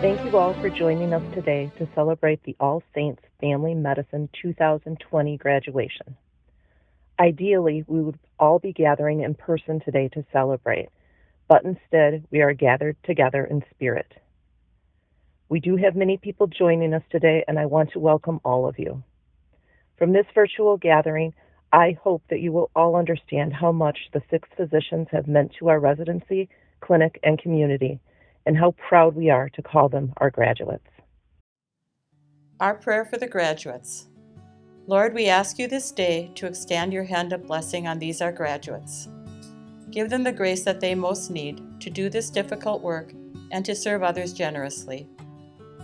Thank you all for joining us today to celebrate the All Saints Family Medicine 2020 graduation. Ideally, we would all be gathering in person today to celebrate, but instead we are gathered together in spirit. We do have many people joining us today, and I want to welcome all of you. From this virtual gathering, I hope that you will all understand how much the 6 physicians have meant to our residency, clinic, and community, and how proud we are to call them our graduates. Our prayer for the graduates. Lord, we ask you this day to extend your hand of blessing on these our graduates. Give them the grace that they most need to do this difficult work and to serve others generously.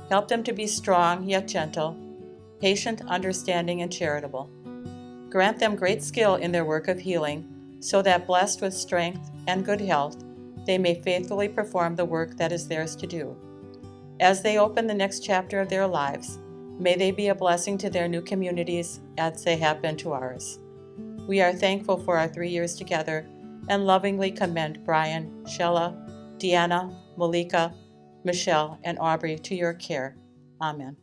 Help them to be strong yet gentle, patient, understanding, and charitable. Grant them great skill in their work of healing, so that blessed with strength and good health, they may faithfully perform the work that is theirs to do. As they open the next chapter of their lives, may they be a blessing to their new communities as they have been to ours. We are thankful for our 3 years together and lovingly commend Brian, Shella, Deanna, Malika, Michelle, and Aubrey to your care. Amen.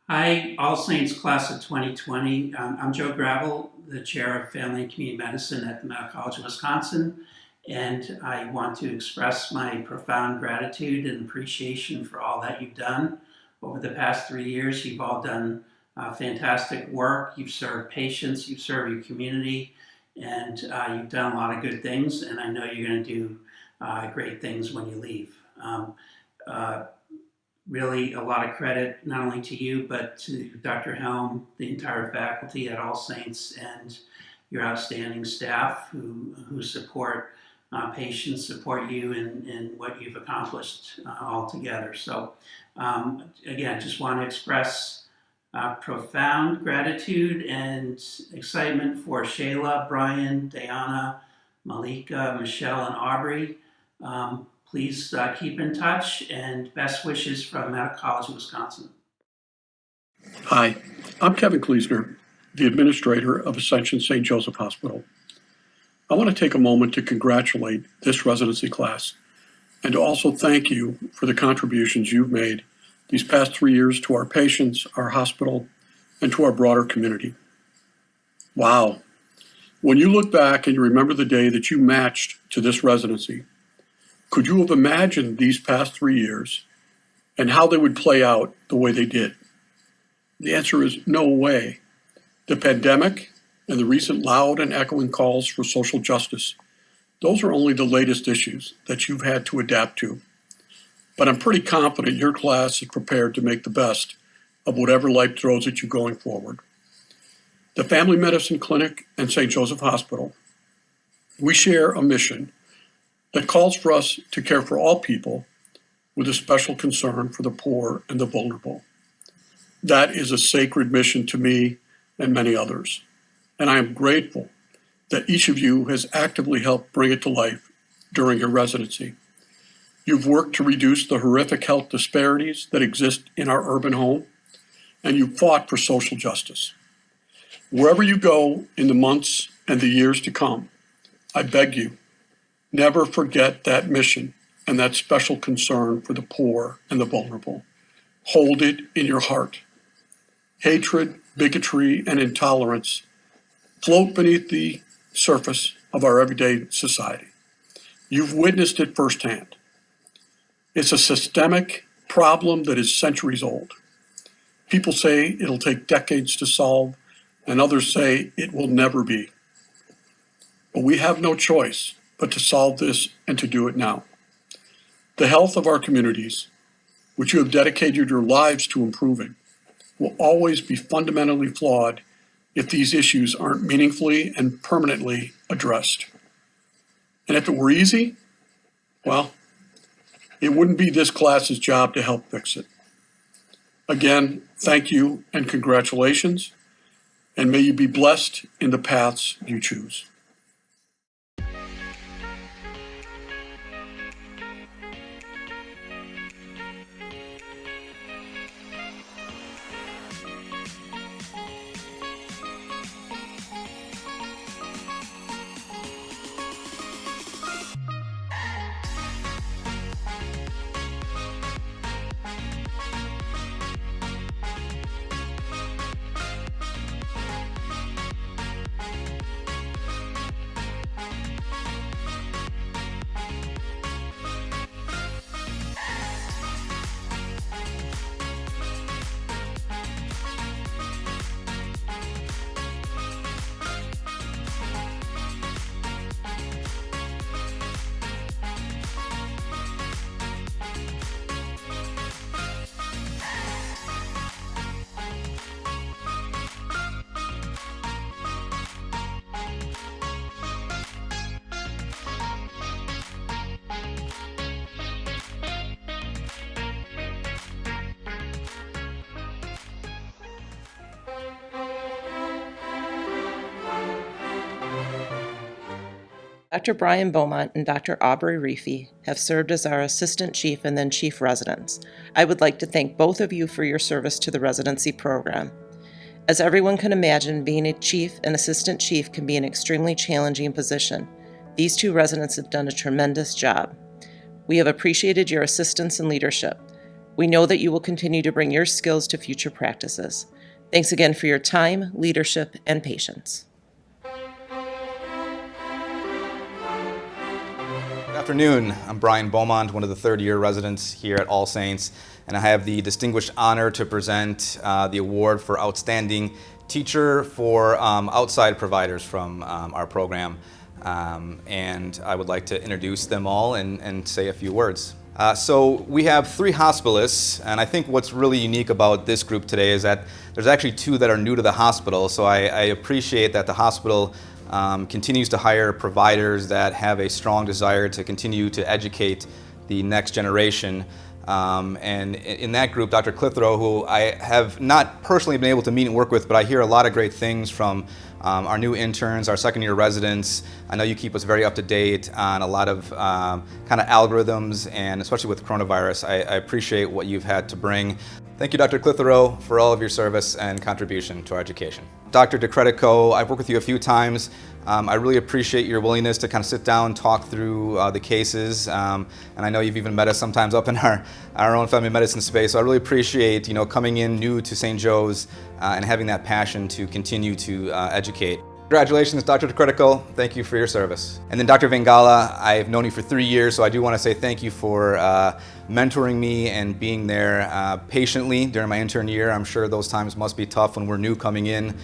Hi, All Saints Class of 2020. I'm Joe Gravel, the Chair of Family and Community Medicine at the Medical College of Wisconsin, and I want to express my profound gratitude and appreciation for all that you've done over the past 3 years. You've all done fantastic work. You've served patients, you've served your community, and you've done a lot of good things, and I know you're going to do great things when you leave. Really a lot of credit not only to you, but to Dr. Helm, the entire faculty at All Saints, and your outstanding staff who support patients, support you in what you've accomplished all together. So again, just want to express profound gratitude and excitement for Shayla, Brian, Diana, Malika, Michelle, and Aubrey. Please keep in touch, and best wishes from Medical College of Wisconsin. Hi, I'm Kevin Kleesner, the administrator of Ascension St. Joseph Hospital. I want to take a moment to congratulate this residency class and to also thank you for the contributions you've made these past 3 years to our patients, our hospital, and to our broader community. Wow. When you look back and you remember the day that you matched to this residency, could you have imagined these past 3 years and how they would play out the way they did? The answer is no way. The pandemic and the recent loud and echoing calls for social justice, those are only the latest issues that you've had to adapt to. But I'm pretty confident your class is prepared to make the best of whatever life throws at you going forward. The Family Medicine Clinic and St. Joseph Hospital, we share a mission that calls for us to care for all people with a special concern for the poor and the vulnerable. That is a sacred mission to me and many others, and I am grateful that each of you has actively helped bring it to life during your residency. You've worked to reduce the horrific health disparities that exist in our urban home, and you've fought for social justice. Wherever you go in the months and the years to come, I beg you, never forget that mission and that special concern for the poor and the vulnerable. Hold it in your heart. Hatred, bigotry, and intolerance float beneath the surface of our everyday society. You've witnessed it firsthand. It's a systemic problem that is centuries old. People say it'll take decades to solve, and others say it will never be. But we have no choice but to solve this and to do it now. The health of our communities, which you have dedicated your lives to improving, will always be fundamentally flawed if these issues aren't meaningfully and permanently addressed. And if it were easy, well, it wouldn't be this class's job to help fix it. Again, thank you and congratulations, and may you be blessed in the paths you choose. Dr. Brian Beaumont and Dr. Aubrey Reefy have served as our assistant chief and then chief residents. I would like to thank both of you for your service to the residency program. As everyone can imagine, being a chief and assistant chief can be an extremely challenging position. These two residents have done a tremendous job. We have appreciated your assistance and leadership. We know that you will continue to bring your skills to future practices. Thanks again for your time, leadership, and patience. Good afternoon. I'm Brian Beaumont, one of the third-year residents here at All Saints, and I have the distinguished honor to present the award for Outstanding Teacher for outside providers from our program. And I would like to introduce them all and say a few words. So we have 3 hospitalists, and I think what's really unique about this group today is that there's actually 2 that are new to the hospital, so I appreciate that the hospital continues to hire providers that have a strong desire to continue to educate the next generation. And in that group, Dr. Clitheroe, who I have not personally been able to meet and work with, but I hear a lot of great things from our new interns, our second-year residents. I know you keep us very up to date on a lot of kind of algorithms, and especially with coronavirus, I appreciate what you've had to bring. Thank you, Dr. Clitheroe, for all of your service and contribution to our education. Dr. DeCredico, I've worked with you a few times. I really appreciate your willingness to kind of sit down, talk through the cases, and I know you've even met us sometimes up in our own family medicine space. So I really appreciate coming in new to St. Joe's and having that passion to continue to educate. Congratulations, Dr. DeCredico. Thank you for your service. And then Dr. Vengala, I've known you for 3 years, so I do want to say thank you for mentoring me and being there patiently during my intern year. I'm sure those times must be tough when we're new coming in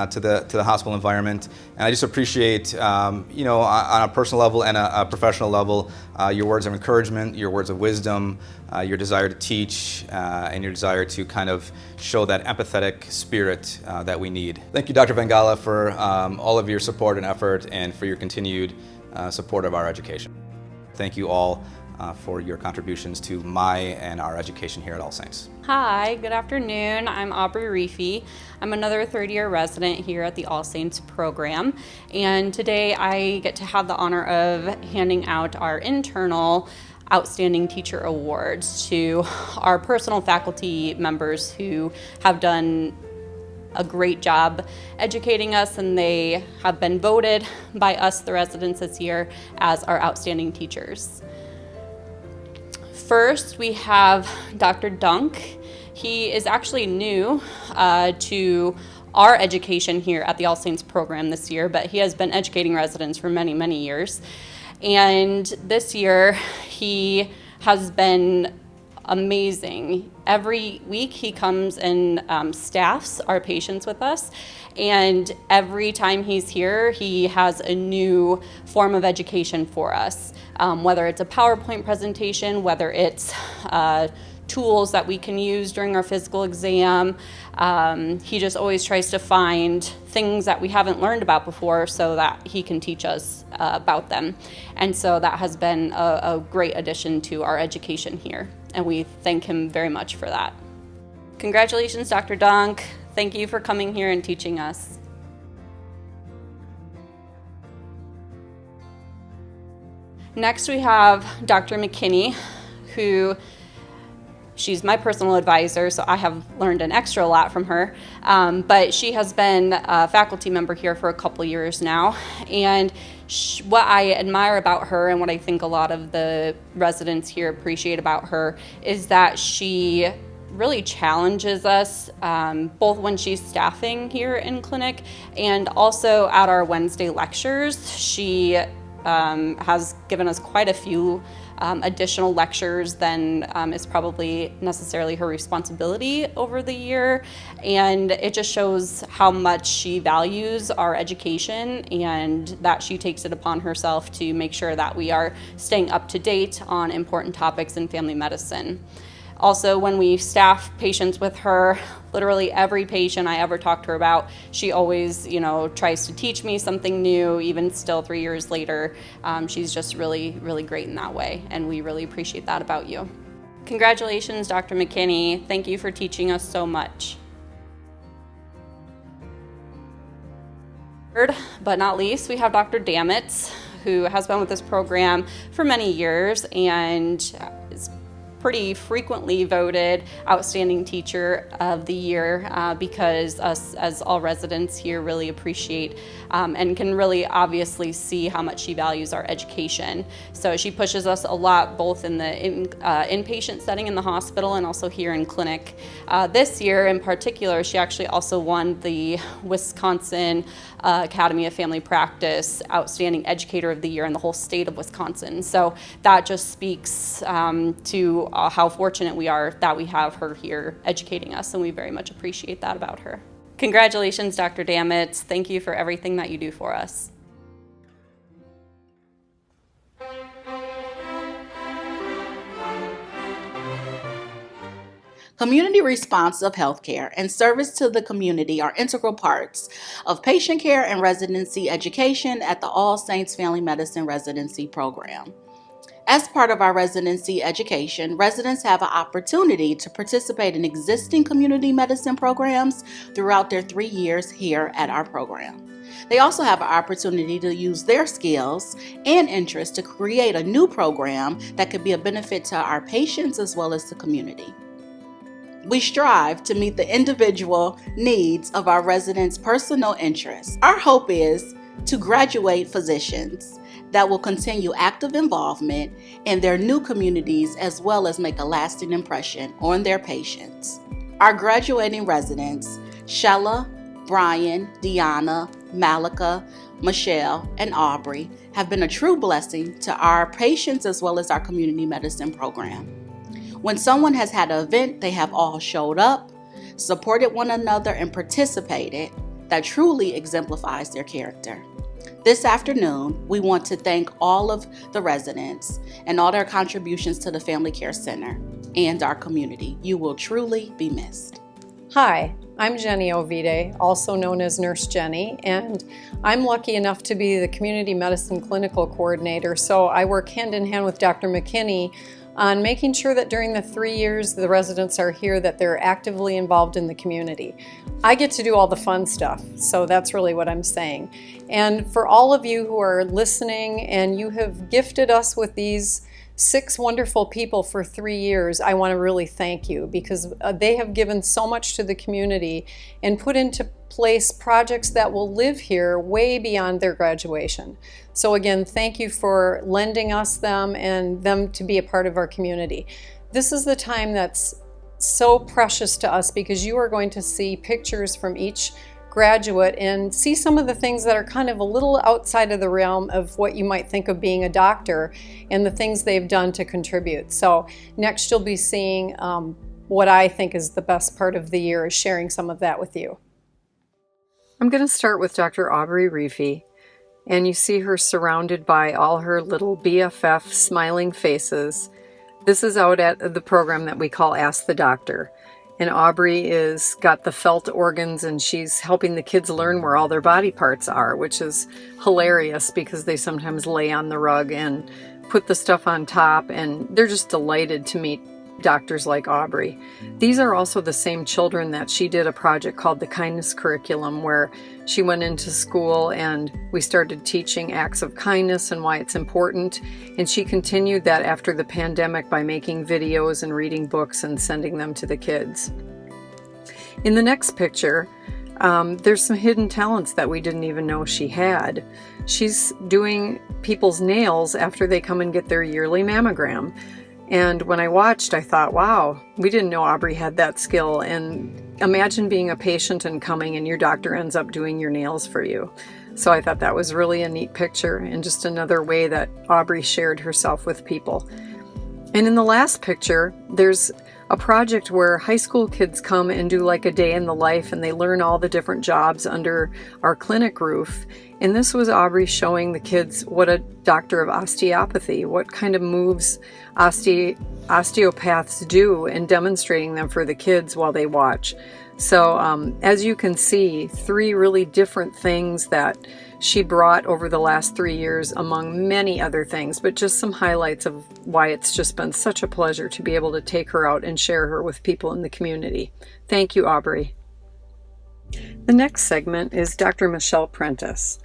to the hospital environment. And I just appreciate, on a personal level and a professional level, your words of encouragement, your words of wisdom, your desire to teach, and your desire to kind of show that empathetic spirit that we need. Thank you, Dr. Vengala, for all of your support and effort and for your continued support of our education. Thank you all for your contributions to my and our education here at All Saints. Hi, good afternoon. I'm Aubrey Reefy. I'm another third-year resident here at the All Saints program, and today I get to have the honor of handing out our internal Outstanding Teacher Awards to our personal faculty members who have done a great job educating us, and they have been voted by us, the residents, this year as our outstanding teachers. First, we have Dr. Dunk. He is actually new to our education here at the All Saints program this year, but he has been educating residents for many, many years. And this year, he has been amazing. Every week he comes and staffs our patients with us, and every time he's here he has a new form of education for us, whether it's a PowerPoint presentation, whether it's tools that we can use during our physical exam. He just always tries to find things that we haven't learned about before so that he can teach us about them. And so that has been a great addition to our education here, and we thank him very much for that. Congratulations, Dr. Dunk. Thank you for coming here and teaching us. Next, we have Dr. McKinney, who she's my personal advisor, so I have learned an extra lot from her. But she has been a faculty member here for a couple years now. And what I admire about her, and what I think a lot of the residents here appreciate about her, is that she really challenges us, both when she's staffing here in clinic and also at our Wednesday lectures. She has given us quite a few additional lectures than is probably necessarily her responsibility over the year, and it just shows how much she values our education and that she takes it upon herself to make sure that we are staying up to date on important topics in family medicine. Also, when we staff patients with her, literally every patient I ever talk to her about, she always, tries to teach me something new, even still 3 years later. She's just really, really great in that way, and we really appreciate that about you. Congratulations, Dr. McKinney. Thank you for teaching us so much. Third, but not least, we have Dr. Damitz, who has been with this program for many years and is pretty frequently voted Outstanding Teacher of the Year because us as all residents here really appreciate and can really obviously see how much she values our education. So she pushes us a lot both in the inpatient setting in the hospital and also here in clinic. This year in particular, she actually also won the Wisconsin Academy of Family Practice Outstanding Educator of the Year in the whole state of Wisconsin. So that just speaks to how fortunate we are that we have her here educating us, and we very much appreciate that about her. Congratulations, Dr. Dammit. Thank you for everything that you do for us. Community responsive healthcare and service to the community are integral parts of patient care and residency education at the All Saints Family Medicine Residency Program. As part of our residency education, residents have an opportunity to participate in existing community medicine programs throughout their 3 years here at our program. They also have an opportunity to use their skills and interests to create a new program that could be a benefit to our patients as well as the community. We strive to meet the individual needs of our residents' personal interests. Our hope is to graduate physicians that will continue active involvement in their new communities as well as make a lasting impression on their patients. Our graduating residents, Shella, Brian, Deanna, Malika, Michelle, and Aubrey, have been a true blessing to our patients as well as our community medicine program. When someone has had an event, they have all showed up, supported one another, and participated. That truly exemplifies their character. This afternoon, we want to thank all of the residents and all their contributions to the Family Care Center and our community. You will truly be missed. Hi, I'm Jenny Ovide, also known as Nurse Jenny, and I'm lucky enough to be the Community Medicine Clinical Coordinator, so I work hand in hand with Dr. McKinney on making sure that during the 3 years the residents are here that they're actively involved in the community. I get to do all the fun stuff, so that's really what I'm saying. And for all of you who are listening and you have gifted us with these 6 wonderful people for 3 years, I want to really thank you because they have given so much to the community and put into place projects that will live here way beyond their graduation. So again, thank you for lending us them and them to be a part of our community. This is the time that's so precious to us because you are going to see pictures from each graduate and see some of the things that are kind of a little outside of the realm of what you might think of being a doctor and the things they've done to contribute. So next you'll be seeing what I think is the best part of the year is sharing some of that with you. I'm going to start with Dr. Aubrey Reefy, and you see her surrounded by all her little BFF smiling faces. This is out at the program that we call Ask the Doctor. And Aubrey is got the felt organs and she's helping the kids learn where all their body parts are, which is hilarious because they sometimes lay on the rug and put the stuff on top, and they're just delighted to meet doctors like Aubrey. These are also the same children that she did a project called the Kindness Curriculum, where she went into school and we started teaching acts of kindness and why it's important. And she continued that after the pandemic by making videos and reading books and sending them to the kids. In the next picture, there's some hidden talents that we didn't even know she had. She's doing people's nails after they come and get their yearly mammogram. And when I watched, I thought, wow, we didn't know Aubrey had that skill. And imagine being a patient and coming and your doctor ends up doing your nails for you. So I thought that was really a neat picture and just another way that Aubrey shared herself with people. And in the last picture, there's a project where high school kids come and do like a day in the life and they learn all the different jobs under our clinic roof. And this was Aubrey showing the kids what a doctor of osteopathy, what kind of moves osteopaths do, and demonstrating them for the kids while they watch. So as you can see, 3 really different things that she brought over the last 3 years, among many other things, but just some highlights of why it's just been such a pleasure to be able to take her out and share her with people in the community. Thank you, Aubrey. The next segment is Dr. Michelle Prentice.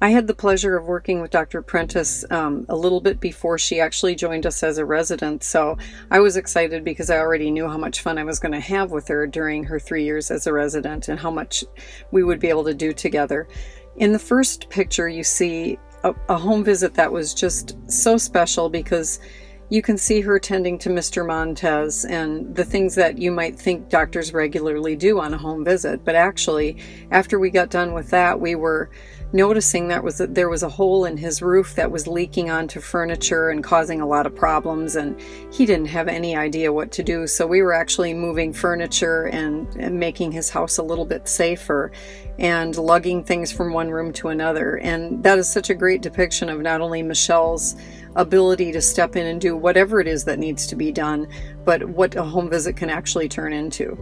I had the pleasure of working with Dr. Prentice a little bit before she actually joined us as a resident, so I was excited because I already knew how much fun I was going to have with her during her 3 years as a resident and how much we would be able to do together. In the first picture, you see a home visit that was just so special because you can see her tending to Mr. Montez and the things that you might think doctors regularly do on a home visit. But actually, after we got done with that, we were noticing that there was a hole in his roof that was leaking onto furniture and causing a lot of problems, and he didn't have any idea what to do. So we were actually moving furniture and making his house a little bit safer and lugging things from one room to another. And that is such a great depiction of not only Michelle's ability to step in and do whatever it is that needs to be done, but what a home visit can actually turn into.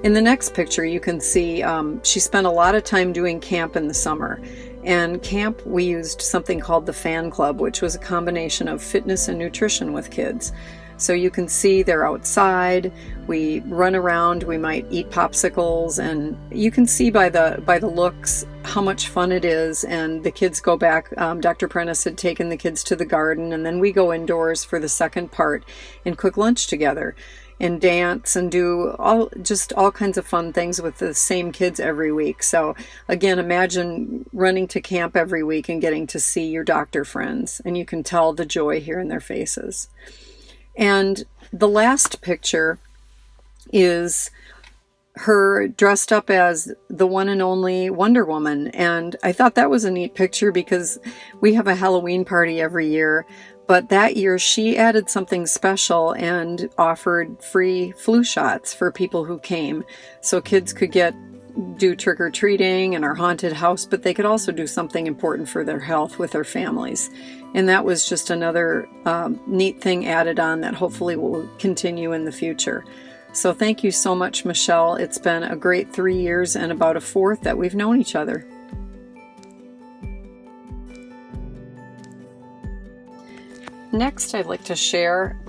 In the next picture, you can see she spent a lot of time doing camp in the summer. And camp, we used something called the Fan Club, which was a combination of fitness and nutrition with kids. So you can see they're outside, we run around, we might eat popsicles, and you can see by the looks how much fun it is. And the kids go back, Dr. Prentice had taken the kids to the garden, and then we go indoors for the second part and cook lunch together and dance and do all kinds of fun things with the same kids every week. So again, imagine running to camp every week and getting to see your doctor friends, and you can tell the joy here in their faces. And the last picture is her dressed up as the one and only Wonder Woman. And I thought that was a neat picture because we have a Halloween party every year. But that year she added something special and offered free flu shots for people who came. So kids could do trick-or-treating in our haunted house, but they could also do something important for their health with their families. And that was just another neat thing added on that hopefully will continue in the future. So thank you so much, Michelle. It's been a great 3 years and about a fourth that we've known each other. Next, I'd like to share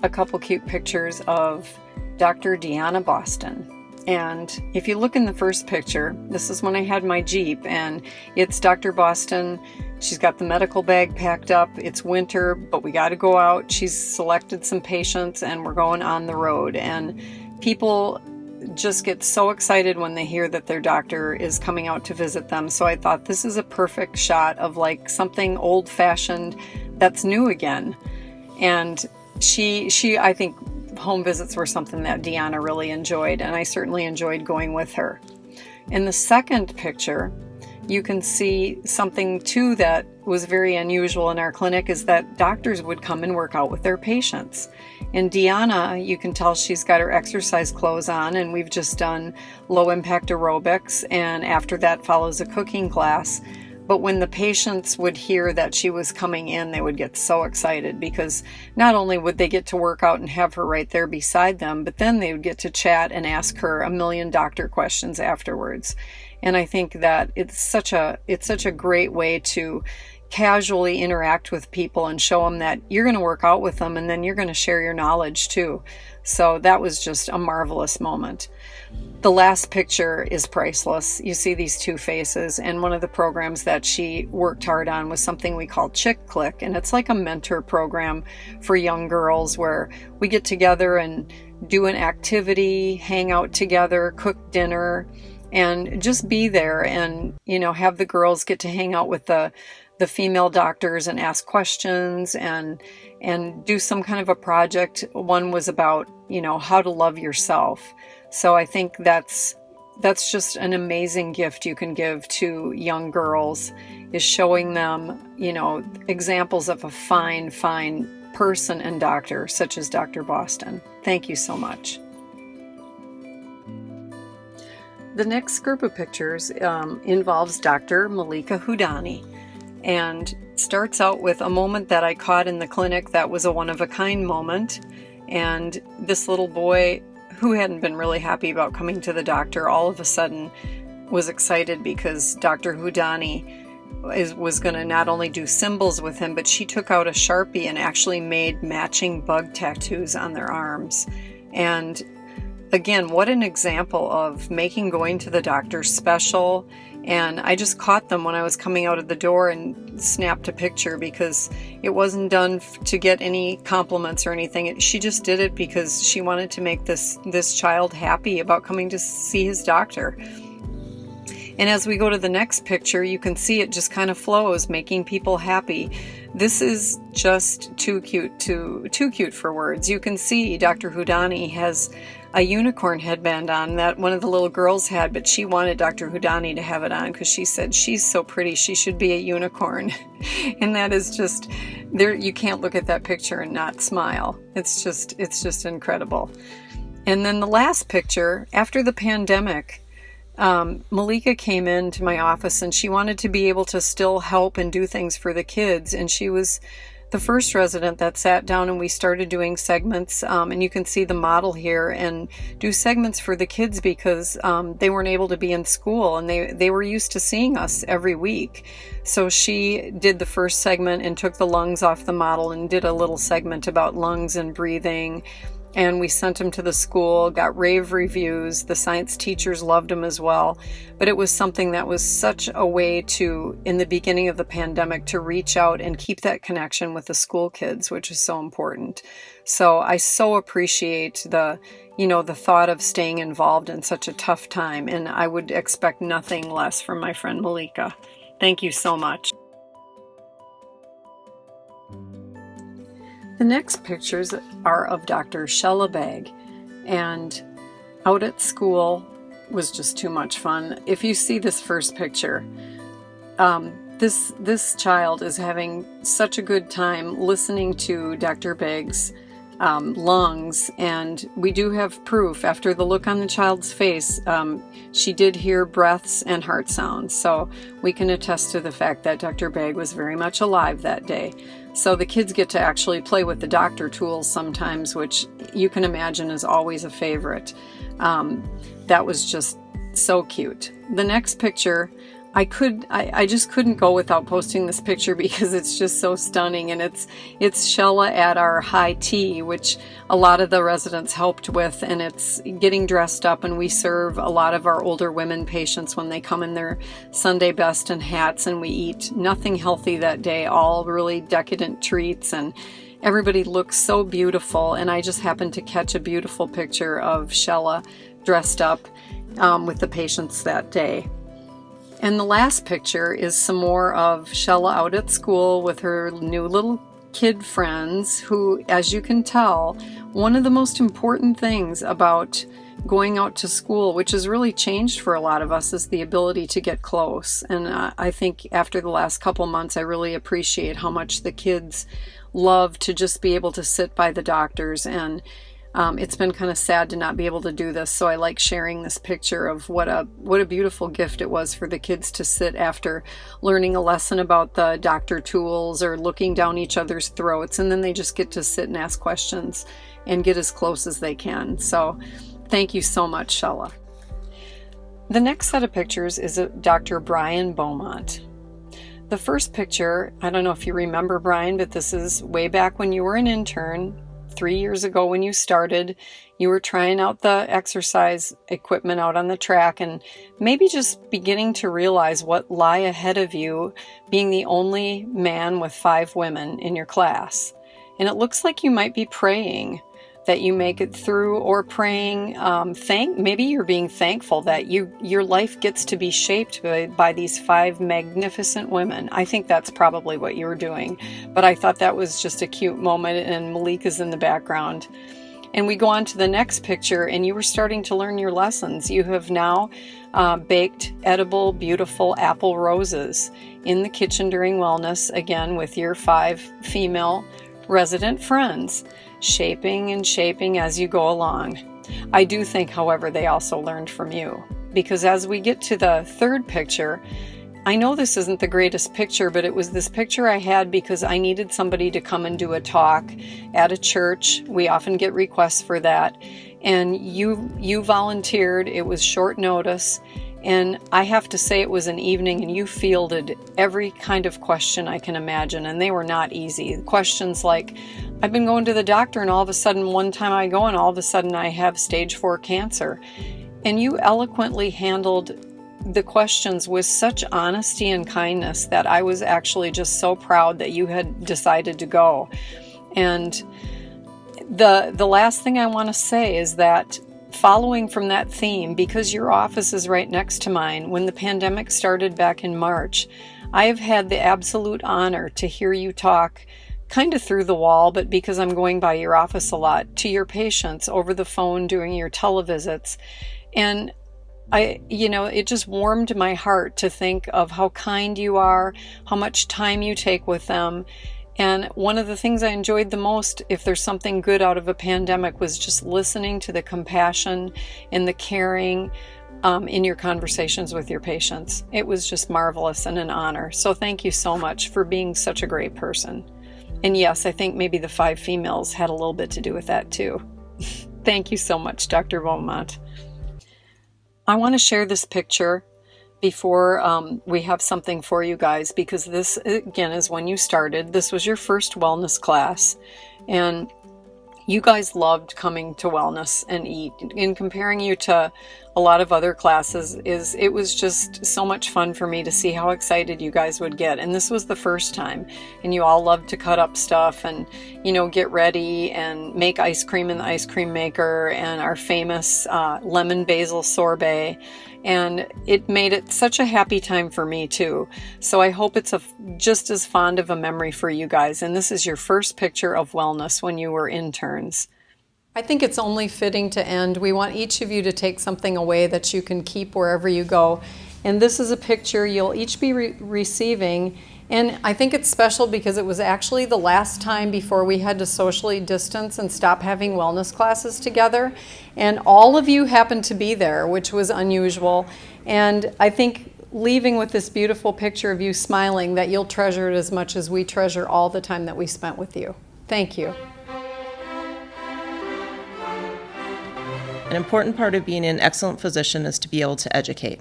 a couple cute pictures of Dr. Deanna Boston. And if you look in the first picture, this is when I had my Jeep, and it's Dr. Boston. She's got the medical bag packed up. It's winter, but we got to go out. She's selected some patients, and we're going on the road. And people just get so excited when they hear that their doctor is coming out to visit them. So I thought this is a perfect shot of like something old-fashioned that's new again. And I think home visits were something that Deanna really enjoyed, and I certainly enjoyed going with her. In the second picture, you can see something too that was very unusual in our clinic is that doctors would come and work out with their patients. And Deanna, you can tell she's got her exercise clothes on, and we've just done low impact aerobics, and after that follows a cooking class. But when the patients would hear that she was coming in, they would get so excited because not only would they get to work out and have her right there beside them, but then they would get to chat and ask her a million doctor questions afterwards. And I think that it's such a great way to casually interact with people and show them that you're going to work out with them and then you're going to share your knowledge too. So that was just a marvelous moment. The last picture is priceless. You see these two faces, and one of the programs that she worked hard on was something we call Chick Click, and it's like a mentor program for young girls where we get together and do an activity, hang out together, cook dinner, and just be there and, have the girls get to hang out with the female doctors and ask questions and do some kind of a project. One was about, how to love yourself. So I think that's just an amazing gift you can give to young girls, is showing them, examples of a fine person and doctor such as Dr. Boston. Thank you so much. The next group of pictures involves Dr. Malika Houdani, and starts out with a moment that I caught in the clinic that was a one-of-a-kind moment. And this little boy, who hadn't been really happy about coming to the doctor, all of a sudden was excited because Dr. Houdani was going to not only do symbols with him, but she took out a Sharpie and actually made matching bug tattoos on their arms. And again, what an example of making going to the doctor special And I just caught them when I was coming out of the door and snapped a picture because it wasn't done to get any compliments or anything. She just did it because she wanted to make this child happy about coming to see his doctor. And as we go to the next picture, you can see it just kind of flows, making people happy. This is just too cute for words. You can see Dr. Houdani has a unicorn headband on that one of the little girls had, but she wanted Dr. Houdani to have it on because she said she's so pretty, she should be a unicorn. And that is just, there, you can't look at that picture and not smile. It's just incredible. And then the last picture, after the pandemic, Malika came into my office and she wanted to be able to still help and do things for the kids. And she was the first resident that sat down and we started doing segments. And you can see the model here, and do segments for the kids because they weren't able to be in school and they were used to seeing us every week. So she did the first segment and took the lungs off the model and did a little segment about lungs and breathing. And we sent him to the school, got rave reviews. The science teachers loved him as well. But it was something that was such a way to, in the beginning of the pandemic, to reach out and keep that connection with the school kids, which is so important. So I so appreciate the thought of staying involved in such a tough time. And I would expect nothing less from my friend Malika. Thank you so much. The next pictures are of Dr. Shella Bag, and out at school was just too much fun. If you see this first picture, this child is having such a good time listening to Dr. Bag's lungs, and we do have proof. After the look on the child's face, she did hear breaths and heart sounds, so we can attest to the fact that Dr. Bag was very much alive that day. So the kids get to actually play with the doctor tools sometimes, which you can imagine is always a favorite. That was just so cute. The next picture, I just couldn't go without posting this picture because it's just so stunning, and it's Shella at our high tea, which a lot of the residents helped with, and it's getting dressed up, and we serve a lot of our older women patients when they come in their Sunday best and hats, and we eat nothing healthy that day, all really decadent treats, and everybody looks so beautiful. And I just happened to catch a beautiful picture of Shella dressed up with the patients that day. And the last picture is some more of Shella out at school with her new little kid friends who, as you can tell, one of the most important things about going out to school, which has really changed for a lot of us, is the ability to get close. And I think after the last couple months, I really appreciate how much the kids love to just be able to sit by the doctors, and it's been kind of sad to not be able to do this, so I like sharing this picture of what a beautiful gift it was for the kids to sit after learning a lesson about the doctor tools or looking down each other's throats, and then they just get to sit and ask questions and get as close as they can. So thank you so much, Shella. The next set of pictures is of Dr. Brian Beaumont. The first picture, I don't know if you remember Brian, but this is way back when you were an intern. 3 years ago when you started, you were trying out the exercise equipment out on the track and maybe just beginning to realize what lie ahead of you, being the only man with 5 women in your class. And it looks like you might be praying that you make it through, or praying, maybe you're being thankful that your life gets to be shaped by these 5 magnificent women. I think that's probably what you were doing, but I thought that was just a cute moment, and Malika's in the background. And we go on to the next picture, and you were starting to learn your lessons. You have now baked edible, beautiful apple roses in the kitchen during wellness, again with your 5 female resident friends, shaping and shaping as you go along. I do think, however, they also learned from you, because as we get to the third picture, I know this isn't the greatest picture, but it was this picture I had because I needed somebody to come and do a talk at a church. We often get requests for that, and you volunteered. It was short notice, and I have to say it was an evening, and you fielded every kind of question I can imagine, and they were not easy. Questions like, I've been going to the doctor, and all of a sudden one time I go and all of a sudden I have stage 4 cancer. And you eloquently handled the questions with such honesty and kindness that I was actually just so proud that you had decided to go. And the last thing I want to say is that following from that theme, because your office is right next to mine, when the pandemic started back in March, I have had the absolute honor to hear you talk kind of through the wall, but because I'm going by your office a lot, to your patients over the phone during your televisits. And it just warmed my heart to think of how kind you are, how much time you take with them. And one of the things I enjoyed the most, if there's something good out of a pandemic, was just listening to the compassion and the caring in your conversations with your patients. It was just marvelous and an honor. So thank you so much for being such a great person. And yes, I think maybe the 5 females had a little bit to do with that too. Thank you so much, Dr. Beaumont. I want to share this picture before we have something for you guys, because this, again, is when you started. This was your first wellness class, and you guys loved coming to wellness and eat. In comparing you to a lot of other classes, it was just so much fun for me to see how excited you guys would get. And this was the first time, and you all loved to cut up stuff and get ready and make ice cream in the ice cream maker and our famous lemon basil sorbet. And it made it such a happy time for me too. So I hope it's just as fond of a memory for you guys. And this is your first picture of wellness when you were interns. I think it's only fitting to end. We want each of you to take something away that you can keep wherever you go. And this is a picture you'll each be receiving. And I think it's special because it was actually the last time before we had to socially distance and stop having wellness classes together. And all of you happened to be there, which was unusual. And I think leaving with this beautiful picture of you smiling, that you'll treasure it as much as we treasure all the time that we spent with you. Thank you. An important part of being an excellent physician is to be able to educate.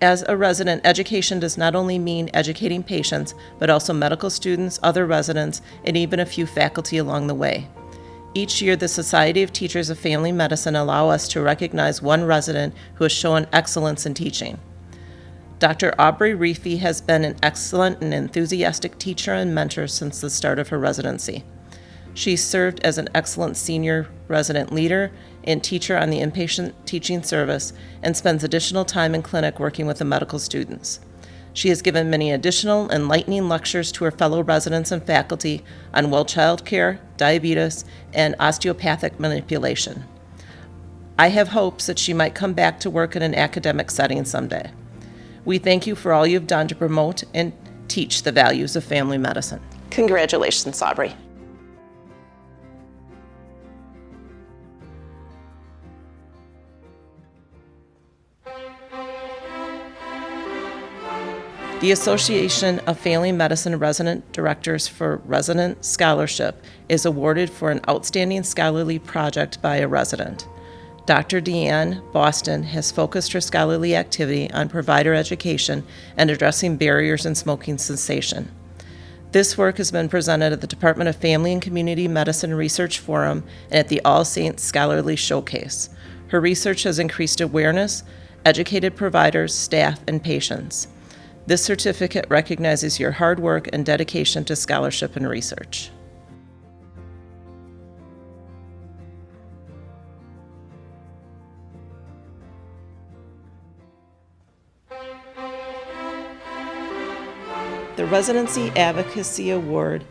As a resident, education does not only mean educating patients, but also medical students, other residents, and even a few faculty along the way. Each year, the Society of Teachers of Family Medicine allow us to recognize one resident who has shown excellence in teaching. Dr. Aubrey Reefy has been an excellent and enthusiastic teacher and mentor since the start of her residency. She served as an excellent senior resident leader and teacher on the inpatient teaching service and spends additional time in clinic working with the medical students. She has given many additional enlightening lectures to her fellow residents and faculty on well child care, diabetes, and osteopathic manipulation. I have hopes that she might come back to work in an academic setting someday. We thank you for all you've done to promote and teach the values of family medicine. Congratulations, Aubrey. The Association of Family Medicine Resident Directors for Resident Scholarship is awarded for an outstanding scholarly project by a resident. Dr. Deanne Boston has focused her scholarly activity on provider education and addressing barriers in smoking cessation. This work has been presented at the Department of Family and Community Medicine Research Forum and at the All Saints Scholarly Showcase. Her research has increased awareness, educated providers, staff, and patients. This certificate recognizes your hard work and dedication to scholarship and research. The Residency Advocacy Award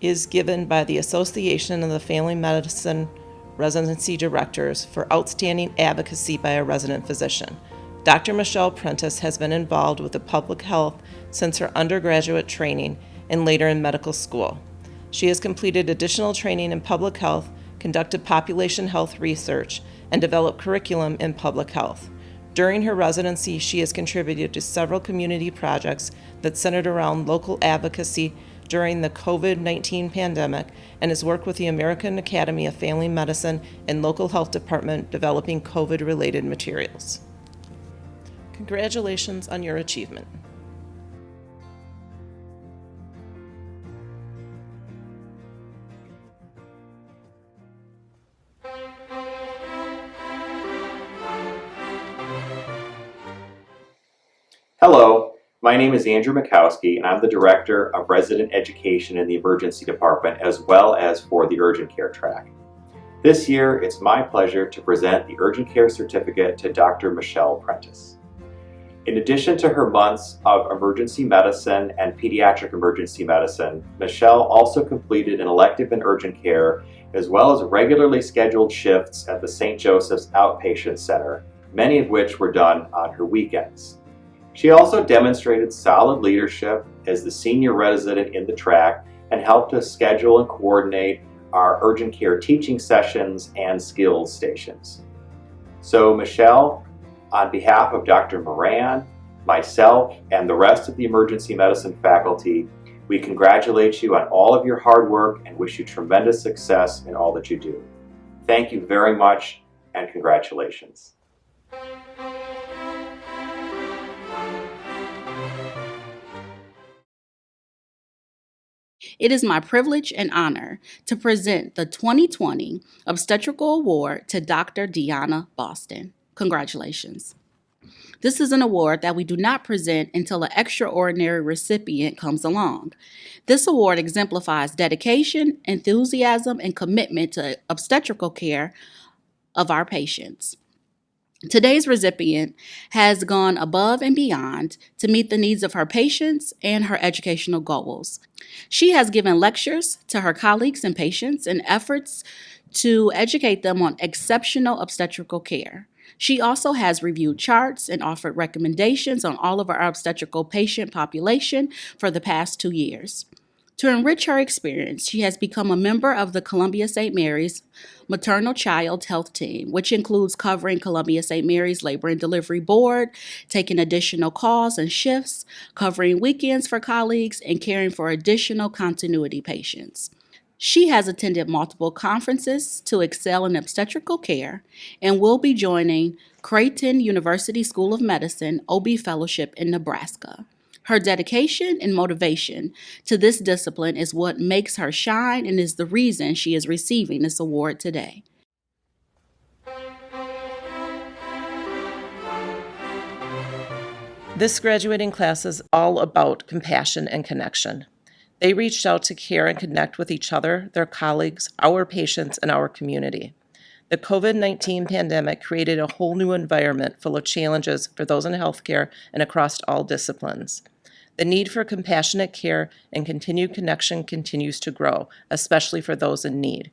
is given by the Association of the Family Medicine Residency Directors for outstanding advocacy by a resident physician. Dr. Michelle Prentice has been involved with the public health since her undergraduate training and later in medical school. She has completed additional training in public health, conducted population health research, and developed curriculum in public health. During her residency, she has contributed to several community projects that centered around local advocacy during the COVID-19 pandemic and has worked with the American Academy of Family Medicine and local health department developing COVID-related materials. Congratulations on your achievement. My name is Andrew Mikowski, and I'm the Director of Resident Education in the Emergency Department, as well as for the Urgent Care track. This year, it's my pleasure to present the Urgent Care Certificate to Dr. Michelle Prentice. In addition to her months of emergency medicine and pediatric emergency medicine, Michelle also completed an elective in urgent care, as well as regularly scheduled shifts at the St. Joseph's Outpatient Center, many of which were done on her weekends. She also demonstrated solid leadership as the senior resident in the track and helped us schedule and coordinate our urgent care teaching sessions and skills stations. So Michelle, on behalf of Dr. Moran, myself, and the rest of the emergency medicine faculty, we congratulate you on all of your hard work and wish you tremendous success in all that you do. Thank you very much, and congratulations. It is my privilege and honor to present the 2020 Obstetrical Award to Dr. Deanna Boston. Congratulations. This is an award that we do not present until an extraordinary recipient comes along. This award exemplifies dedication, enthusiasm, and commitment to obstetrical care of our patients. Today's recipient has gone above and beyond to meet the needs of her patients and her educational goals. She has given lectures to her colleagues and patients in efforts to educate them on exceptional obstetrical care. She also has reviewed charts and offered recommendations on all of our obstetrical patient population for the past 2 years. To enrich her experience, she has become a member of the Columbia St. Mary's Maternal Child Health Team, which includes covering Columbia St. Mary's Labor and Delivery Board, taking additional calls and shifts, covering weekends for colleagues, and caring for additional continuity patients. She has attended multiple conferences to excel in obstetrical care and will be joining Creighton University School of Medicine OB Fellowship in Nebraska. Her dedication and motivation to this discipline is what makes her shine and is the reason she is receiving this award today. This graduating class is all about compassion and connection. They reached out to care and connect with each other, their colleagues, our patients, and our community. The COVID-19 pandemic created a whole new environment full of challenges for those in healthcare and across all disciplines. The need for compassionate care and continued connection continues to grow, especially for those in need.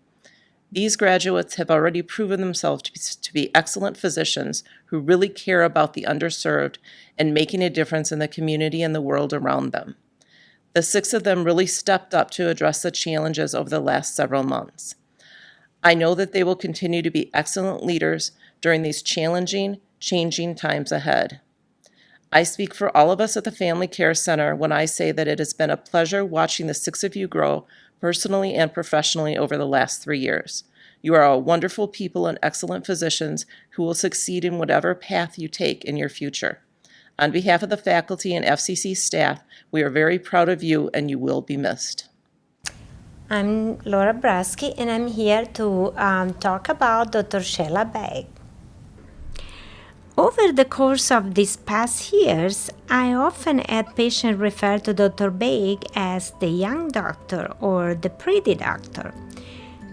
These graduates have already proven themselves to be excellent physicians who really care about the underserved and making a difference in the community and the world around them. The 6 of them really stepped up to address the challenges over the last several months. I know that they will continue to be excellent leaders during these challenging, changing times ahead. I speak for all of us at the Family Care Center when I say that it has been a pleasure watching the 6 of you grow personally and professionally over the last 3 years. You are all wonderful people and excellent physicians who will succeed in whatever path you take in your future. On behalf of the faculty and FCC staff, we are very proud of you and you will be missed. I'm Laura Brasky and I'm here to talk about Dr. Sheila Begg. Over the course of these past years, I often had patients refer to Dr. Begg as the young doctor or the pretty doctor.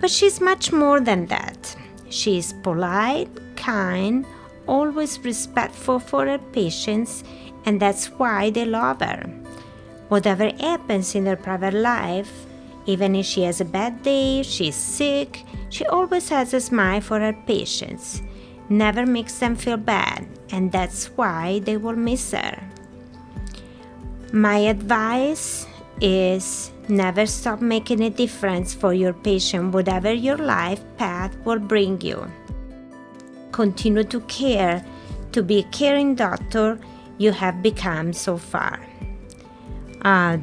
But she's much more than that. She's polite, kind, always respectful for her patients, and that's why they love her. Whatever happens in her private life, even if she has a bad day, she's sick, she always has a smile for her patients. Never makes them feel bad, and that's why they will miss her. My advice is never stop making a difference for your patient, whatever your life path will bring you. Continue to care, to be a caring doctor you have become so far.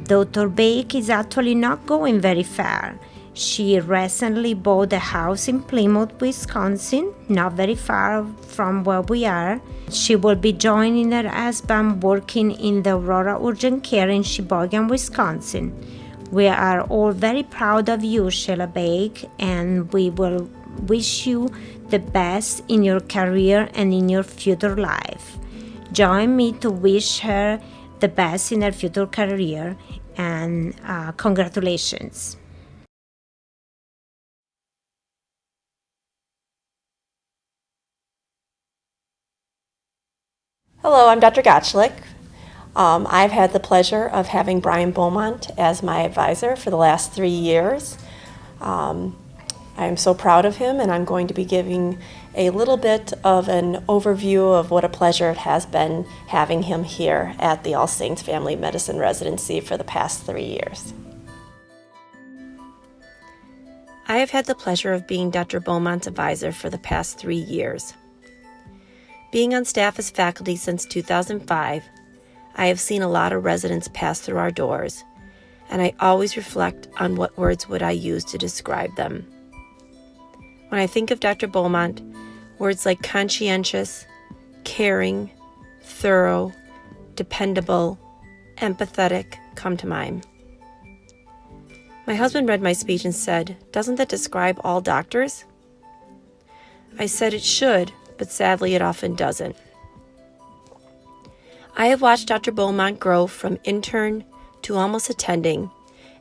Dr. Begg is actually not going very far. She recently bought a house in Plymouth, Wisconsin, not very far from where we are. She will be joining her husband working in the Aurora Urgent Care in Sheboygan, Wisconsin. We are all very proud of you, Sheila Begg, and we will wish you the best in your career and in your future life. Join me to wish her the best in her future career, and congratulations. Hello, I'm Dr. Gottschlick. I've had the pleasure of having Brian Beaumont as my advisor for the last 3 years. I am so proud of him, and I'm going to be giving a little bit of an overview of what a pleasure it has been having him here at the All Saints Family Medicine Residency for the past 3 years. I have had the pleasure of being Dr. Beaumont's advisor for the past 3 years. Being on staff as faculty since 2005, I have seen a lot of residents pass through our doors, and I always reflect on what words would I use to describe them. When I think of Dr. Beaumont, words like conscientious, caring, thorough, dependable, empathetic come to mind. My husband read my speech and said, "Doesn't that describe all doctors?" I said it should, but sadly it often doesn't. I have watched Dr. Beaumont grow from intern to almost attending,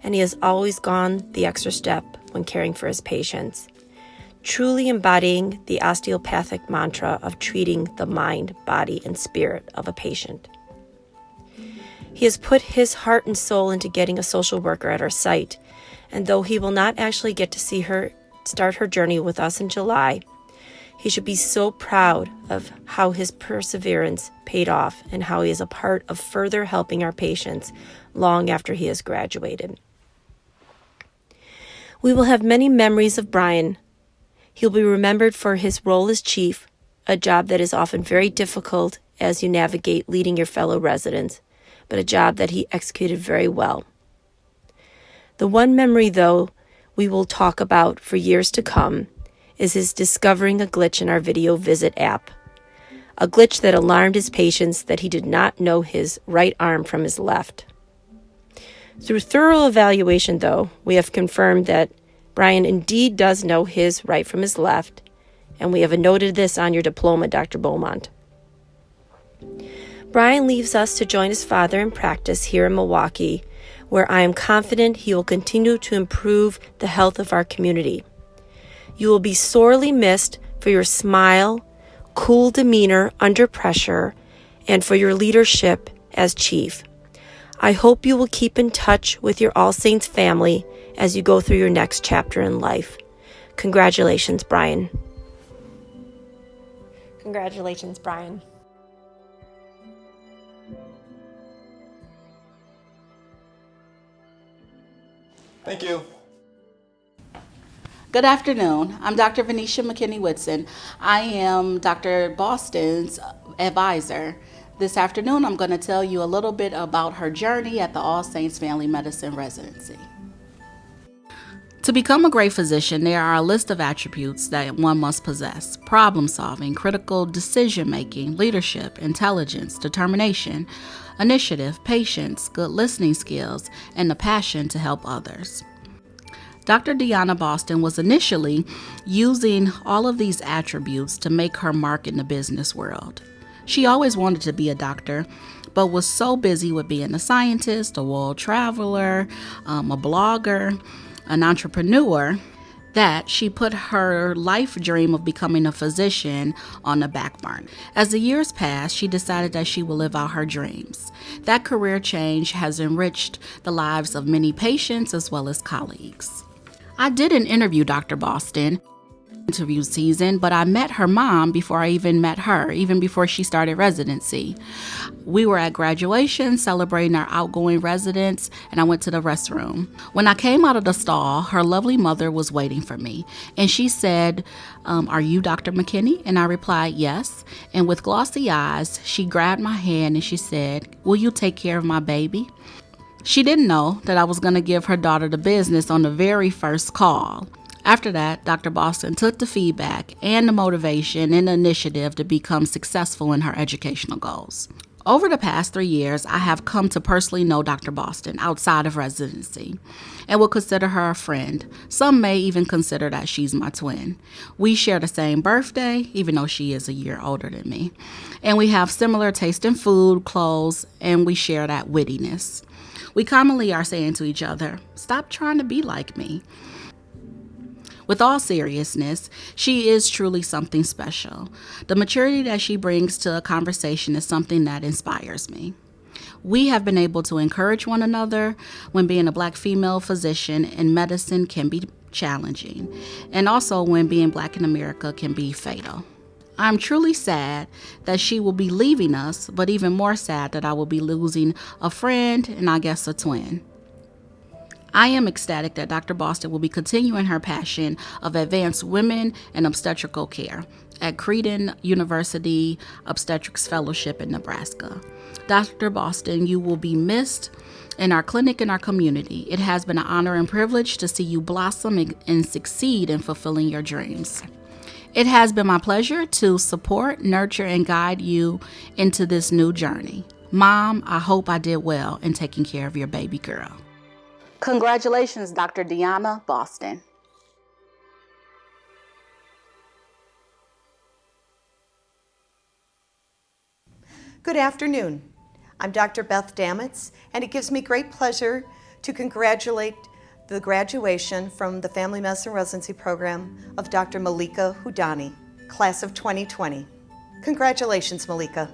and he has always gone the extra step when caring for his patients, truly embodying the osteopathic mantra of treating the mind, body, and spirit of a patient. He has put his heart and soul into getting a social worker at our site, and though he will not actually get to see her start her journey with us in July, he should be so proud of how his perseverance paid off and how he is a part of further helping our patients long after he has graduated. We will have many memories of Brian. He'll be remembered for his role as chief, a job that is often very difficult as you navigate leading your fellow residents, but a job that he executed very well. The one memory, though, we will talk about for years to come is his discovering a glitch in our video visit app, a glitch that alarmed his patients that he did not know his right arm from his left. Through thorough evaluation, though, we have confirmed that Brian indeed does know his right from his left, and we have noted this on your diploma, Dr. Beaumont. Brian leaves us to join his father in practice here in Milwaukee, where I am confident he will continue to improve the health of our community. You will be sorely missed for your smile, cool demeanor under pressure, and for your leadership as chief. I hope you will keep in touch with your All Saints family as you go through your next chapter in life. Congratulations, Brian. Congratulations, Brian. Thank you. Good afternoon. I'm Dr. Venetia McKinney-Whitson. I am Dr. Boston's advisor. This afternoon, I'm going to tell you a little bit about her journey at the All Saints Family Medicine Residency. To become a great physician, there are a list of attributes that one must possess: problem solving, critical decision making, leadership, intelligence, determination, initiative, patience, good listening skills, and the passion to help others. Dr. Deanna Boston was initially using all of these attributes to make her mark in the business world. She always wanted to be a doctor, but was so busy with being a scientist, a world traveler, a blogger, an entrepreneur, that she put her life dream of becoming a physician on the back burner. As the years passed, she decided that she would live out her dreams. That career change has enriched the lives of many patients as well as colleagues. I didn't interview Dr. Boston interview season, but I met her mom before I even met her, even before she started residency. We were at graduation celebrating our outgoing residents, and I went to the restroom. When I came out of the stall, her lovely mother was waiting for me, and she said, "Are you Dr. McKinney?" And I replied, "Yes." And with glossy eyes, she grabbed my hand and she said, "Will you take care of my baby?" She didn't know that I was going to give her daughter the business on the very first call. After that, Dr. Boston took the feedback and the motivation and the initiative to become successful in her educational goals. Over the past 3 years, I have come to personally know Dr. Boston outside of residency and will consider her a friend. Some may even consider that she's my twin. We share the same birthday, even though she is a year older than me. And we have similar taste in food, clothes, and we share that wittiness. We commonly are saying to each other, "Stop trying to be like me." With all seriousness, she is truly something special. The maturity that she brings to a conversation is something that inspires me. We have been able to encourage one another when being a Black female physician in medicine can be challenging, and also when being Black in America can be fatal. I'm truly sad that she will be leaving us, but even more sad that I will be losing a friend and I guess a twin. I am ecstatic that Dr. Boston will be continuing her passion of advanced women and obstetrical care at Creighton University Obstetrics Fellowship in Nebraska. Dr. Boston, you will be missed in our clinic and our community. It has been an honor and privilege to see you blossom and succeed in fulfilling your dreams. It has been my pleasure to support, nurture, and guide you into this new journey. Mom, I hope I did well in taking care of your baby girl. Congratulations, Dr. Deanna Boston. Good afternoon. I'm Dr. Beth Damitz, and it gives me great pleasure to congratulate the graduation from the Family Medicine Residency Program of Dr. Malika Houdani, class of 2020. Congratulations, Malika.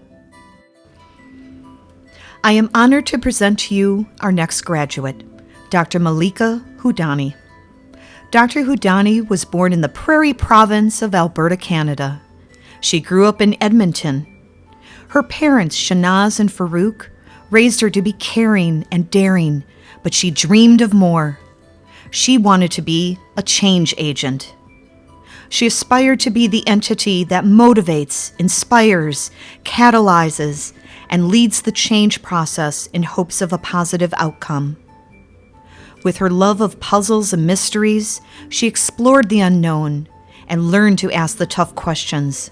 I am honored to present to you our next graduate, Dr. Malika Houdani. Dr. Houdani was born in the Prairie Province of Alberta, Canada. She grew up in Edmonton. Her parents, Shanaz and Farouk, raised her to be caring and daring, but she dreamed of more. She wanted to be a change agent. She aspired to be the entity that motivates, inspires, catalyzes, and leads the change process in hopes of a positive outcome. With her love of puzzles and mysteries, she explored the unknown and learned to ask the tough questions,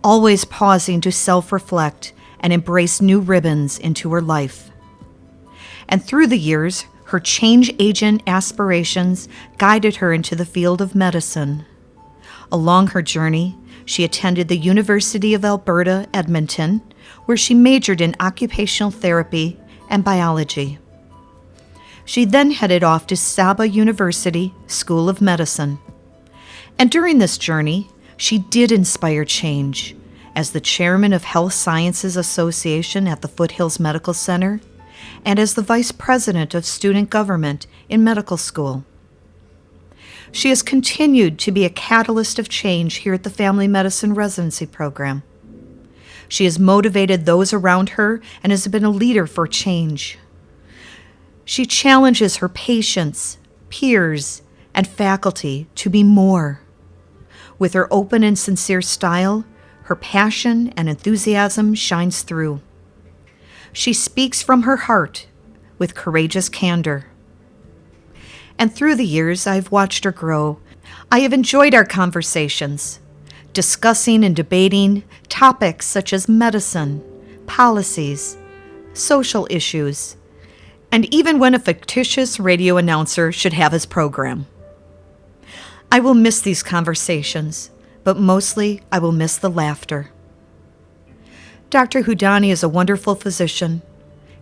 always pausing to self-reflect and embrace new ribbons into her life. And through the years, her change agent aspirations guided her into the field of medicine. Along her journey, she attended the University of Alberta, Edmonton, where she majored in occupational therapy and biology. She then headed off to Saba University School of Medicine. And during this journey, she did inspire change as the chairman of Health Sciences Association at the Foothills Medical Center and as the vice president of student government in medical school. She has continued to be a catalyst of change here at the Family Medicine Residency Program. She has motivated those around her and has been a leader for change. She challenges her patients, peers, and faculty to be more. With her open and sincere style, her passion and enthusiasm shines through. She speaks from her heart with courageous candor. And through the years, I've watched her grow. I have enjoyed our conversations, discussing and debating topics such as medicine, policies, social issues, and even when a fictitious radio announcer should have his program. I will miss these conversations, but mostly I will miss the laughter. Dr. Houdani is a wonderful physician,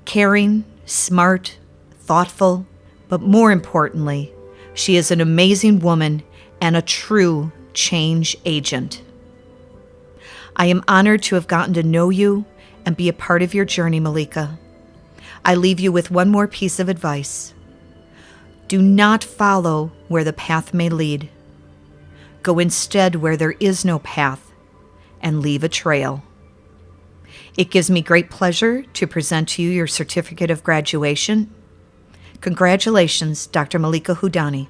caring, smart, thoughtful, but more importantly, she is an amazing woman and a true change agent. I am honored to have gotten to know you and be a part of your journey, Malika. I leave you with one more piece of advice. Do not follow where the path may lead. Go instead where there is no path and leave a trail. It gives me great pleasure to present to you your certificate of graduation. Congratulations, Dr. Malika Houdani.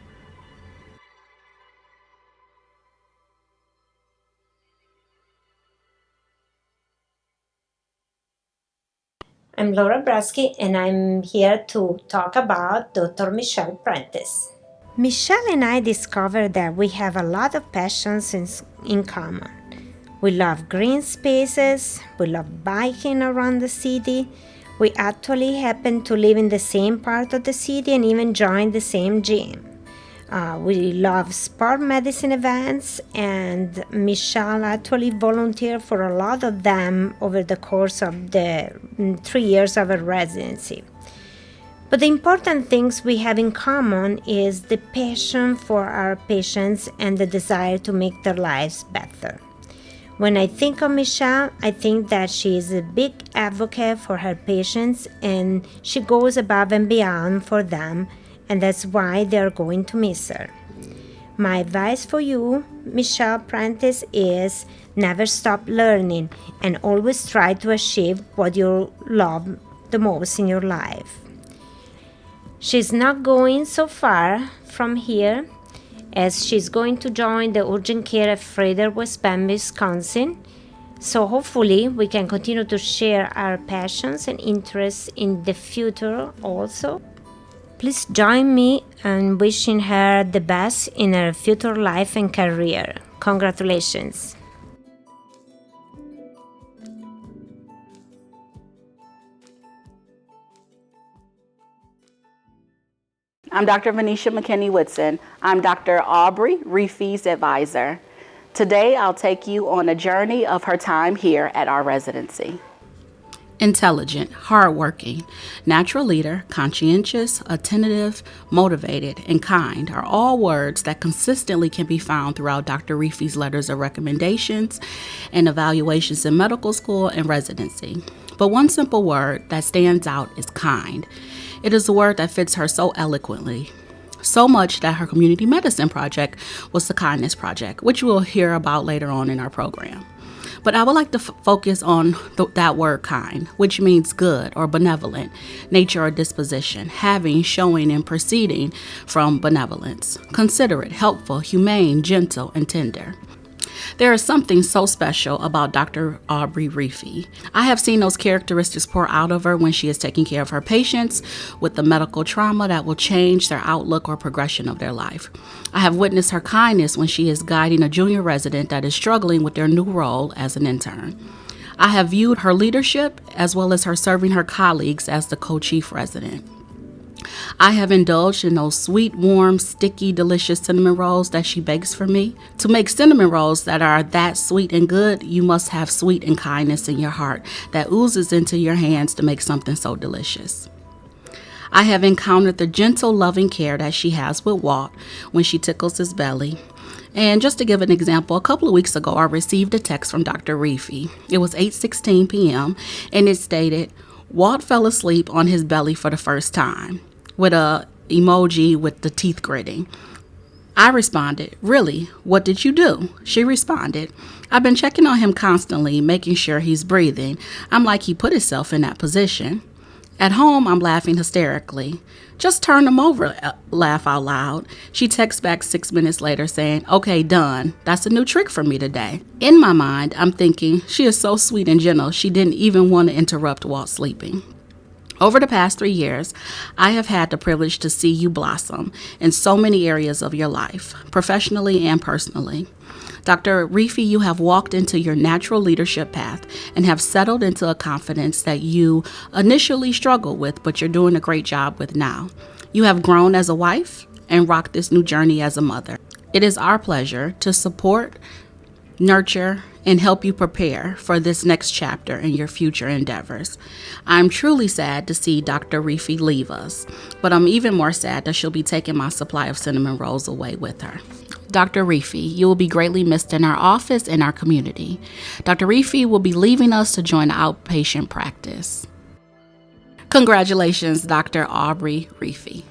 I'm Laura Brasky, and I'm here to talk about Dr. Michelle Prentice. Michelle and I discovered that we have a lot of passions in common. We love green spaces. We love biking around the city. We actually happen to live in the same part of the city and even join the same gym. We love sport medicine events, and Michelle actually volunteered for a lot of them over the course of the 3 years of her residency. But the important things we have in common is the passion for our patients and the desire to make their lives better. When I think of Michelle, I think that she is a big advocate for her patients and she goes above and beyond for them, and that's why they're going to miss her. My advice for you, Michelle Prentice, is never stop learning and always try to achieve what you love the most in your life. She's not going so far from here, as she's going to join the urgent care at Frederick, West Bend, Wisconsin. So hopefully we can continue to share our passions and interests in the future also. Please join me in wishing her the best in her future life and career. Congratulations. I'm Dr. Venetia McKinney-Whitson. I'm Dr. Aubrey Reefy's advisor. Today, I'll take you on a journey of her time here at our residency. Intelligent, hardworking, natural leader, conscientious, attentive, motivated, and kind are all words that consistently can be found throughout Dr. Reefy's letters of recommendations and evaluations in medical school and residency. But one simple word that stands out is kind. It is a word that fits her so eloquently. So much that her community medicine project was the Kindness Project, which we'll hear about later on in our program. But I would like to focus on that word kind, which means good or benevolent, nature or disposition, having, showing, and proceeding from benevolence, considerate, helpful, humane, gentle, and tender. There is something so special about Dr. Aubrey Reefy. I have seen those characteristics pour out of her when she is taking care of her patients with the medical trauma that will change their outlook or progression of their life. I have witnessed her kindness when she is guiding a junior resident that is struggling with their new role as an intern. I have viewed her leadership as well as her serving her colleagues as the co-chief resident. I have indulged in those sweet, warm, sticky, delicious cinnamon rolls that she bakes for me. To make cinnamon rolls that are that sweet and good, you must have sweet and kindness in your heart that oozes into your hands to make something so delicious. I have encountered the gentle, loving care that she has with Walt when she tickles his belly. And just to give an example, a couple of weeks ago, I received a text from Dr. Reefy. It was 8:16 p.m., and it stated, Walt fell asleep on his belly for the first time, with a emoji with the teeth gritting. I responded, really? What did you do? She responded, I've been checking on him constantly, making sure he's breathing. I'm like he put himself in that position. At home, I'm laughing hysterically. Just turn him over, laugh out loud. She texts back 6 minutes later saying, okay, done. That's a new trick for me today. In my mind, I'm thinking, she is so sweet and gentle, she didn't even want to interrupt Walt sleeping. Over the past 3 years, I have had the privilege to see you blossom in so many areas of your life, professionally and personally. Dr. Reefy, you have walked into your natural leadership path and have settled into a confidence that you initially struggled with, but you're doing a great job with now. You have grown as a wife and rocked this new journey as a mother. It is our pleasure to support, nurture, and help you prepare for this next chapter in your future endeavors. I'm truly sad to see Dr. Reefy leave us, but I'm even more sad that she'll be taking my supply of cinnamon rolls away with her. Dr. Reefy, you will be greatly missed in our office and our community. Dr. Reefy will be leaving us to join outpatient practice. Congratulations, Dr. Aubrey Reefy.